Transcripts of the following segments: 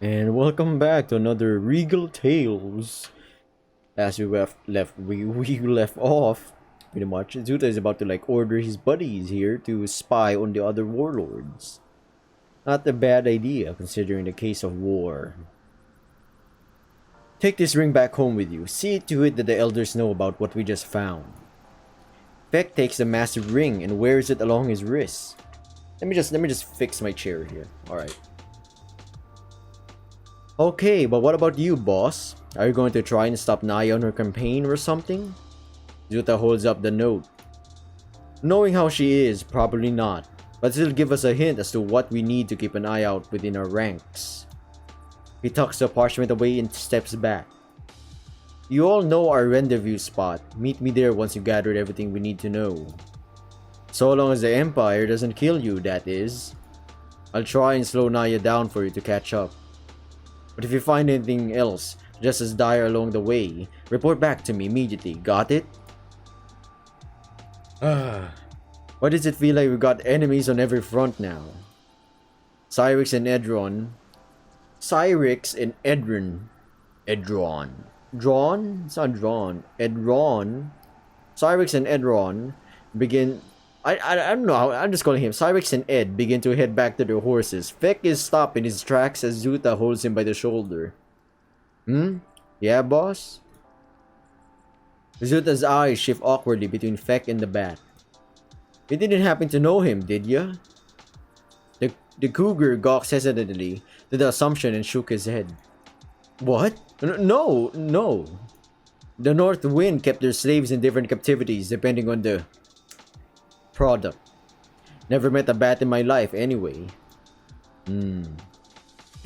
And welcome back to another Regal Tails. As we left off, pretty much. Zuta is about to order his buddies here to spy on the other warlords. Not a bad idea considering the case of war. Take this ring back home with you. See to it that the elders know about what we just found. Feck takes the massive ring and wears it along his wrist. Let me just fix my chair here. Alright. Okay, but what about you, boss? Are you going to try and stop Naja on her campaign or something? Zuta holds up the note. Knowing how she is, probably not. But it'll give us a hint as to what we need to keep an eye out within our ranks. He tucks the parchment away and steps back. You all know our rendezvous spot. Meet me there once you've gathered everything we need to know. So long as the Empire doesn't kill you, that is. I'll try and slow Naja down for you to catch up. But if you find anything else, just as dire along the way, report back to me immediately, got it? Why does it feel like we've got enemies on every front now? Cyrix and Edron. Drawn? It's not drawn. Edron. Cyrix and Edron begin... I don't know, I'm just calling him. Cyrix and Ed begin to head back to their horses. Feck is stopped in his tracks as Zuta holds him by the shoulder. Yeah, boss? Zuta's eyes shift awkwardly between Feck and the bat. You didn't happen to know him, did ya? The cougar gawks hesitantly to the assumption and shook his head. What? No. The North Wind kept their slaves in different captivities depending on the product. Never met a bat in my life anyway.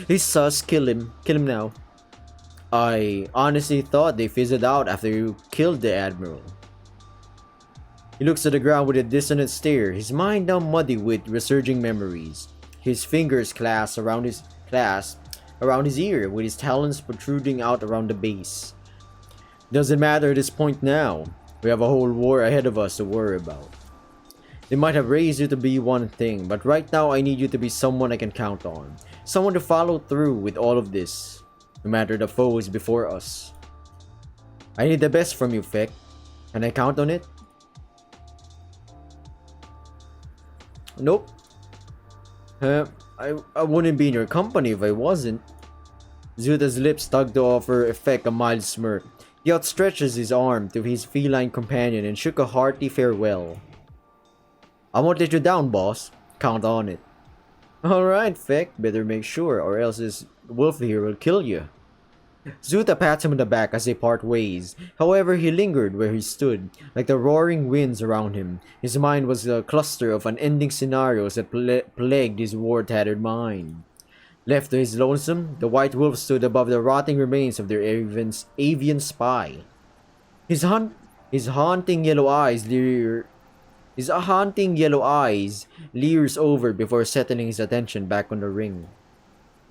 He's sus, kill him. Kill him now. I honestly thought they fizzled out after you killed the Admiral. He looks to the ground with a dissonant stare, his mind now muddy with resurging memories. His fingers clasped around his ear, with his talons protruding out around the base. Doesn't matter at this point now. We have a whole war ahead of us to worry about. They might have raised you to be one thing, but right now I need you to be someone I can count on. Someone to follow through with all of this, no matter the foes before us. I need the best from you, Feck. Can I count on it? Nope. I wouldn't be in your company if I wasn't. Zuta's lips tugged to offer Feck a mild smirk. He outstretches his arm to his feline companion and shook a hearty farewell. I won't let you down, boss. Count on it. Alright, Feck. Better make sure, or else this wolf here will kill you. Zuta pats him on the back as they part ways. However, he lingered where he stood, like the roaring winds around him. His mind was a cluster of unending scenarios that plagued his war-tattered mind. Left to his lonesome, the white wolf stood above the rotting remains of their avian spy. His haunting yellow eyes leers over before settling his attention back on the ring.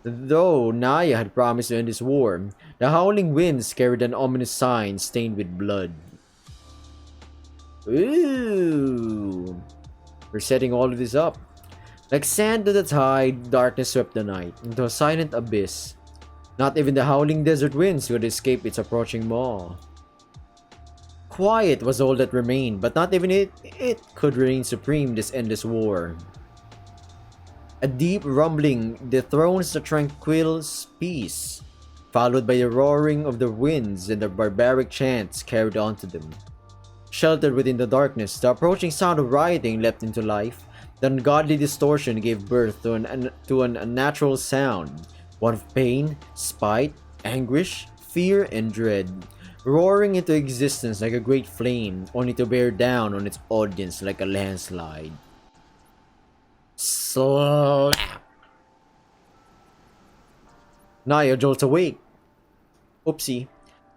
Though Naja had promised to end this war, the howling winds carried an ominous sign stained with blood. Ooh. We're setting all of this up. Like sand to the tide, darkness swept the night into a silent abyss. Not even the howling desert winds could escape its approaching maw. Quiet was all that remained, but not even it could reign supreme this endless war. A deep rumbling dethrones the tranquil peace, followed by the roaring of the winds and the barbaric chants carried onto them. Sheltered within the darkness, the approaching sound of rioting leapt into life. The ungodly distortion gave birth to an unnatural sound, one of pain, spite, anguish, fear, and dread, roaring into existence like a great flame, only to bear down on its audience like a landslide. Slap! Naja jolts awake. Oopsie.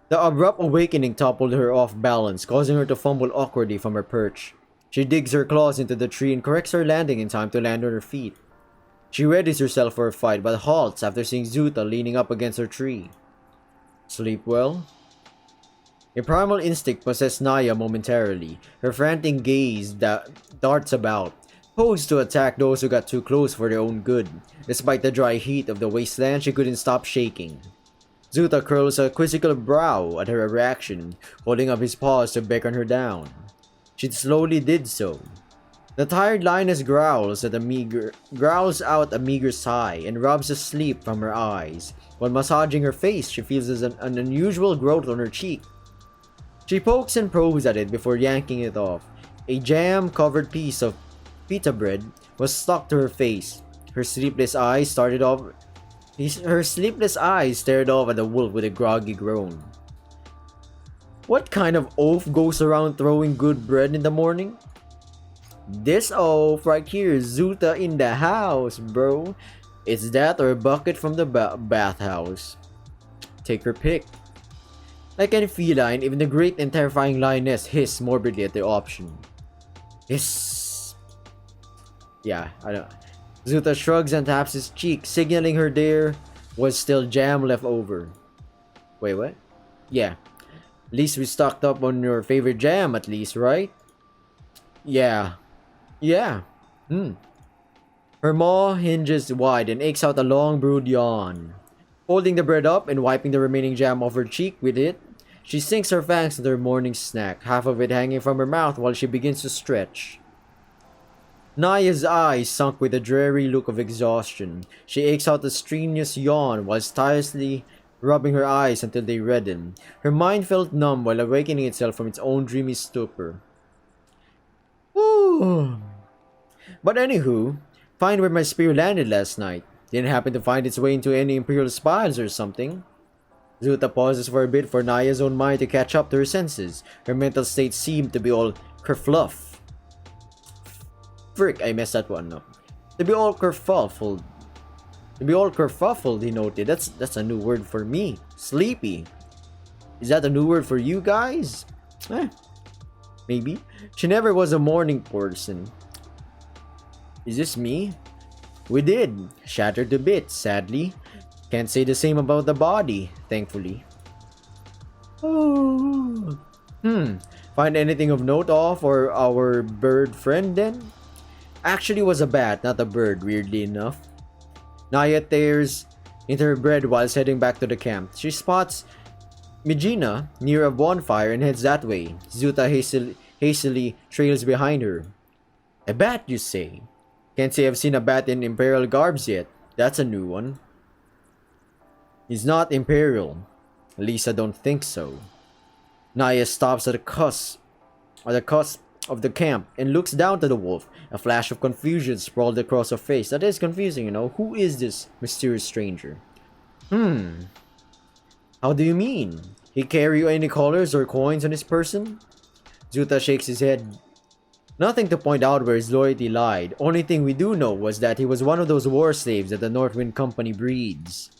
The abrupt awakening toppled her off balance, causing her to fumble awkwardly from her perch. She digs her claws into the tree and corrects her landing in time to land on her feet. She readies herself for a fight, but halts after seeing Zuta leaning up against her tree. Sleep well? A primal instinct possessed Naya momentarily. Her frantic gaze darts about, posed to attack those who got too close for their own good. Despite the dry heat of the wasteland, she couldn't stop shaking. Zuta curls a quizzical brow at her reaction, holding up his paws to beckon her down. She slowly did so. The tired lioness growls out a meager sigh and rubs the sleep from her eyes. While massaging her face, she feels an unusual growth on her cheek. She pokes and probes at it before yanking it off. A jam-covered piece of pita bread was stuck to her face. Her sleepless eyes stared off at the wolf with a groggy groan. What kind of oaf goes around throwing good bread in the morning? This oaf right here, Zuta in the house, bro. It's that or a bucket from the bathhouse. Take your pick. Like any feline, even the great and terrifying lioness hissed morbidly at the option. Hiss. Yeah, I don't. Zuta shrugs and taps his cheek, signaling her there was still jam left over. Wait, what? Yeah. At least we stocked up on your favorite jam, at least, right? Yeah. Yeah. Her maw hinges wide and aches out a long brood yawn. Holding the bread up and wiping the remaining jam off her cheek with it, she sinks her fangs into her morning snack, half of it hanging from her mouth while she begins to stretch. Naya's eyes sunk with a dreary look of exhaustion. She aches out a strenuous yawn whilst tirelessly rubbing her eyes until they redden. Her mind felt numb while awakening itself from its own dreamy stupor. Ooh. But anywho, find where my spear landed last night. Didn't happen to find its way into any imperial spies or something. Zuta pauses for a bit for Naya's own mind to catch up to her senses. Her mental state seemed to be all kerfluff. Frick, I messed that one up. To be all kerfuffled. He noted. That's a new word for me. Sleepy. Is that a new word for you guys? Maybe. She never was a morning person. Is this me? We did. Shattered to bits, sadly. Can't say the same about the body, thankfully. Oh. Find anything of note off or our bird friend then? Actually was a bat, not a bird, weirdly enough. Naya tears into her bread while heading back to the camp. She spots Mijina near a bonfire and heads that way. Zuta hastily trails behind her. A bat, you say? Can't say I've seen a bat in imperial garbs yet. That's a new one. He's not imperial. At least I don't think so. Naya stops at the cusp of the camp and looks down to the wolf. A flash of confusion sprawled across her face. That is confusing, you know. Who is this mysterious stranger? How do you mean? He carry any collars or coins on his person? Zuta shakes his head. Nothing to point out where his loyalty lied. Only thing we do know was that he was one of those war slaves that the Northwind Company breeds.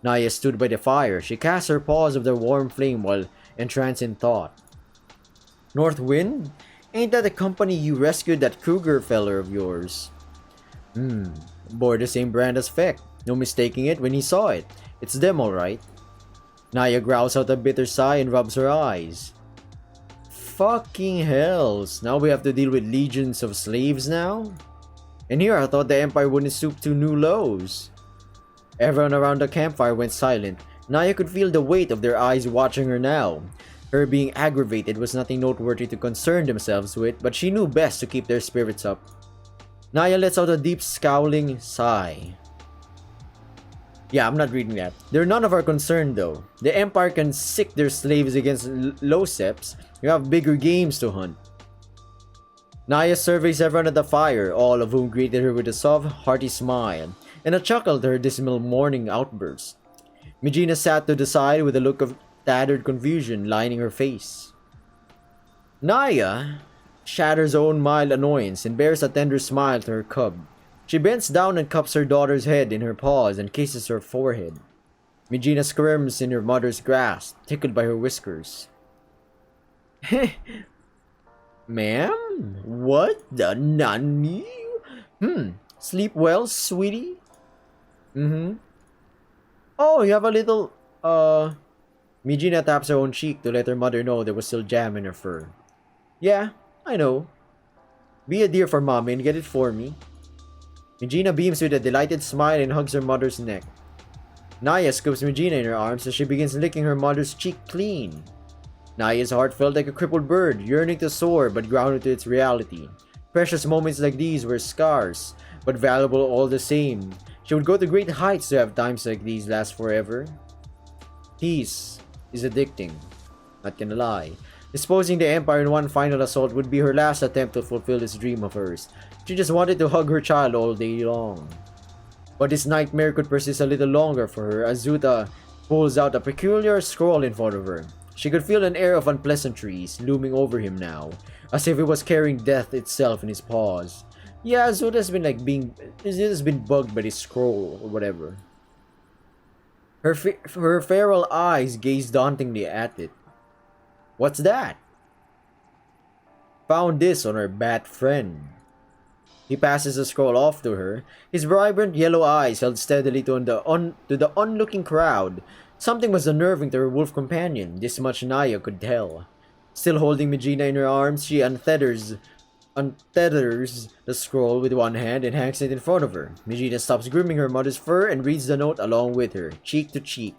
Naya stood by the fire. She cast her paws of the warm flame while entranced in thought. Northwind? Ain't that the company you rescued that Kruger feller of yours? Bore the same brand as Feck. No mistaking it when he saw it. It's them alright. Naya growls out a bitter sigh and rubs her eyes. Fucking hells. Now we have to deal with legions of slaves now? And here I thought the Empire wouldn't stoop to new lows. Everyone around the campfire went silent. Naya could feel the weight of their eyes watching her now. Her being aggravated was nothing noteworthy to concern themselves with, but she knew best to keep their spirits up. Naya lets out a deep scowling sigh. Yeah, I'm not reading that. They're none of our concern though. The Empire can sick their slaves against Loseps. You have bigger games to hunt. Naya surveys everyone at the fire, all of whom greeted her with a soft, hearty smile, and a chuckle to her dismal morning outburst. Mijina sat to the side with a look of tattered confusion lining her face. Naya shatters her own mild annoyance and bears a tender smile to her cub. She bends down and cups her daughter's head in her paws and kisses her forehead. Mijina squirms in her mother's grasp, tickled by her whiskers. Ma'am? What the nani? Sleep well, sweetie? Oh, you have a little, Mijina taps her own cheek to let her mother know there was still jam in her fur. Yeah, I know. Be a dear for mommy and get it for me. Mijina beams with a delighted smile and hugs her mother's neck. Naja scoops Mijina in her arms as she begins licking her mother's cheek clean. Naya's heart felt like a crippled bird, yearning to soar but grounded to its reality. Precious moments like these were scarce, but valuable all the same. She would go to great heights to have times like these last forever. Peace is addicting, not gonna lie. Disposing the Empire in one final assault would be her last attempt to fulfill this dream of hers. She just wanted to hug her child all day long. But this nightmare could persist a little longer for her as Zuta pulls out a peculiar scroll in front of her. She could feel an air of unpleasantries looming over him now, as if he was carrying death itself in his paws. Yeah, Zuta's been bugged by this scroll or whatever. Her feral eyes gaze dauntingly at it. What's that? Found this on her bat friend. He passes the scroll off to her, his vibrant yellow eyes held steadily to the onlooking crowd. Something was unnerving to her wolf companion, this much Naya could tell. Still holding Mijina in her arms, she untethers the scroll with one hand and hangs it in front of her. Mijina stops grooming her mother's fur and reads the note along with her, cheek to cheek.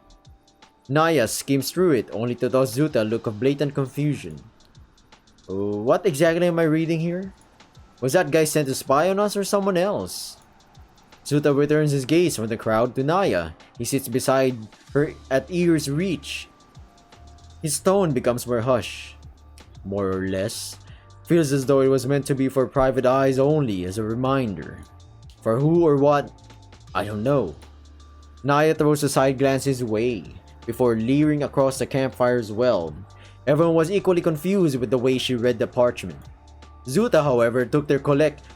Naya skims through it, only to toss Zuta a look of blatant confusion. What exactly am I reading here? Was that guy sent to spy on us or someone else? Zuta returns his gaze from the crowd to Naya. He sits beside her at ear's reach. His tone becomes more hushed. More or less. Feels as though it was meant to be for private eyes only, as a reminder. For who or what? I don't know. Naya throws a side glance his way, before leering across the campfire's well. Everyone was equally confused with the way she read the parchment. Zuta, however, took their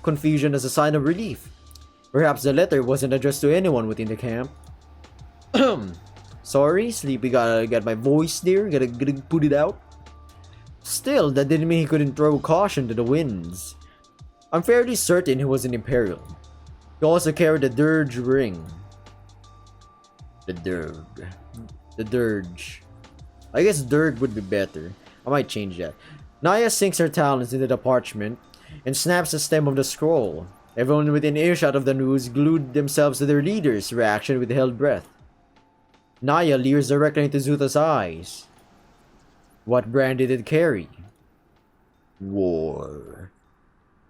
confusion as a sign of relief. Perhaps the letter wasn't addressed to anyone within the camp. Sorry, Sleepy got my voice there, gotta put it out. Still, that didn't mean he couldn't throw caution to the winds. I'm fairly certain he was an Imperial. He also carried the Dirge ring. The Dirge. I guess Dirge would be better. I might change that. Naya sinks her talons into the parchment and snaps the stem of the scroll. Everyone within earshot of the news glued themselves to their leader's reaction with held breath. Naya leers directly into Zuta's eyes. What brand did it carry? War.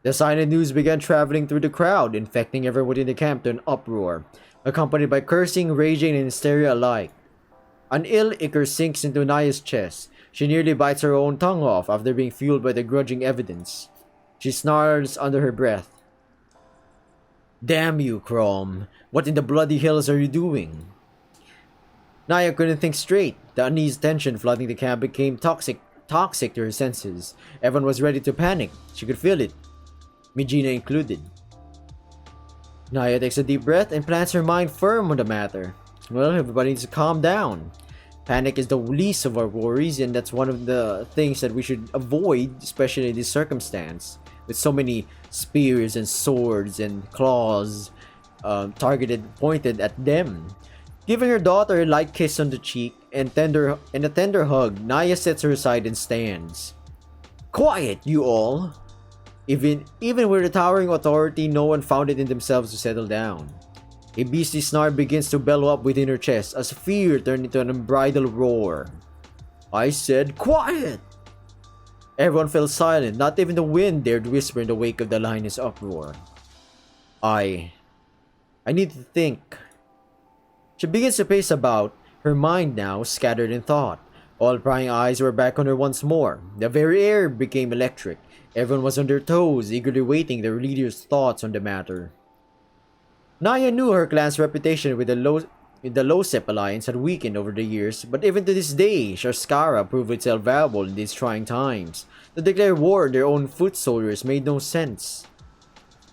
The silent news began traveling through the crowd, infecting everyone in the camp to an uproar, accompanied by cursing, raging, and hysteria alike. An ill ichor sinks into Naya's chest. She nearly bites her own tongue off after being fueled by the grudging evidence. She snarls under her breath. Damn you, Crom. What in the bloody hells are you doing? Naya couldn't think straight. The uneasy tension flooding the camp became toxic to her senses. Everyone was ready to panic. She could feel it. Mijina included. Naya takes a deep breath and plants her mind firm on the matter. Well, everybody needs to calm down. Panic is the least of our worries, and that's one of the things that we should avoid, especially in this circumstance. With so many spears and swords and claws pointed at them. Giving her daughter a light kiss on the cheek and a tender hug, Naya sets her aside and stands. Quiet, you all! Even with the towering authority, no one found it in themselves to settle down. A beastly snarl begins to bellow up within her chest as fear turned into an unbridled roar. I said, quiet! Everyone fell silent, not even the wind dared whisper in the wake of the lioness' uproar. I need to think. She begins to pace about, her mind now scattered in thought. All prying eyes were back on her once more. The very air became electric. Everyone was on their toes, eagerly waiting their leader's thoughts on the matter. Naya knew her clan's reputation with the Losep alliance had weakened over the years, but even to this day, Sharskara proved itself valuable in these trying times. To declare war on their own foot soldiers made no sense.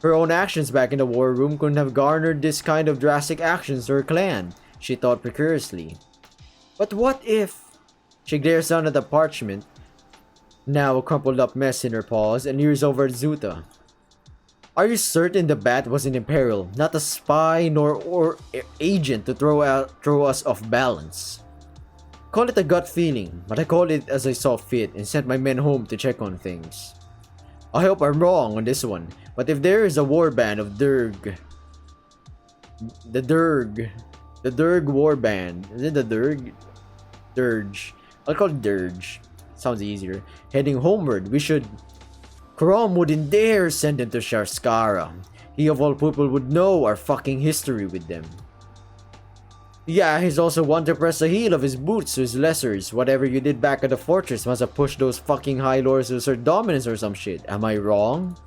Her own actions back in the war room couldn't have garnered this kind of drastic actions to her clan, she thought precariously. But what if... She glares down at the parchment, now a crumpled up mess in her paws, and leers over at Zuta. Are you certain the bat was an Imperial, not a spy nor agent to throw us off balance? Call it a gut feeling, but I called it as I saw fit and sent my men home to check on things. I hope I'm wrong on this one, but if there is a warband of the Durg warband, is it the Dirge? I'll call it Dirge. Sounds easier. Heading homeward, we should... Karam wouldn't dare send them to Sharskara. He of all people would know our fucking history with them. Yeah, he's also one to press the heel of his boots to his lessers. Whatever you did back at the fortress must have pushed those fucking high lords to assert dominance or some shit. Am I wrong?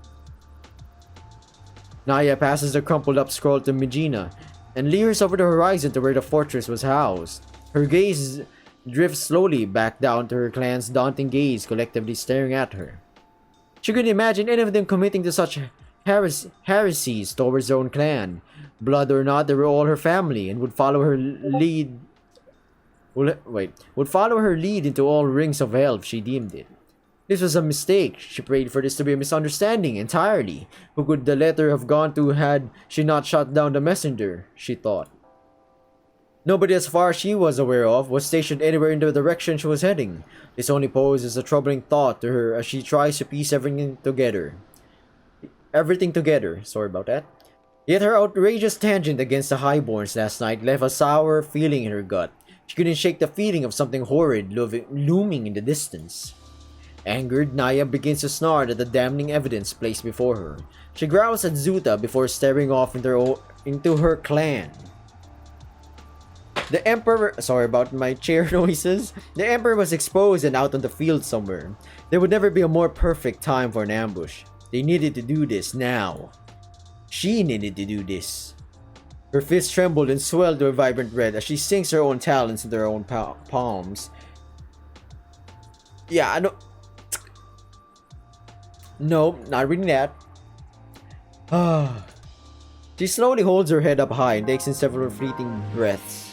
Naja passes the crumpled up scroll to Megina and leers over the horizon to where the fortress was housed. Her gaze drifts slowly back down to her clan's daunting gaze collectively staring at her. She couldn't imagine any of them committing to such heresies towards their own clan. Blood or not, they were all her family and would follow her lead. Would follow her lead into all rings of hell if she deemed it. This was a mistake. She prayed for this to be a misunderstanding entirely. Who could the letter have gone to had she not shot down the messenger? She thought. Nobody as far as she was aware of was stationed anywhere in the direction she was heading. This only poses a troubling thought to her as she tries to piece everything together. Sorry about that. Yet her outrageous tangent against the Highborns last night left a sour feeling in her gut. She couldn't shake the feeling of something horrid looming in the distance. Angered, Naja begins to snarl at the damning evidence placed before her. She growls at Zuta before staring off into her clan. The Emperor... Sorry about my chair noises. The Emperor was exposed and out on the field somewhere. There would never be a more perfect time for an ambush. They needed to do this now. She needed to do this. Her fists trembled and swelled to a vibrant red as she sinks her own talons into her own palms. Yeah, I know... No, not reading that. She slowly holds her head up high and takes in several fleeting breaths.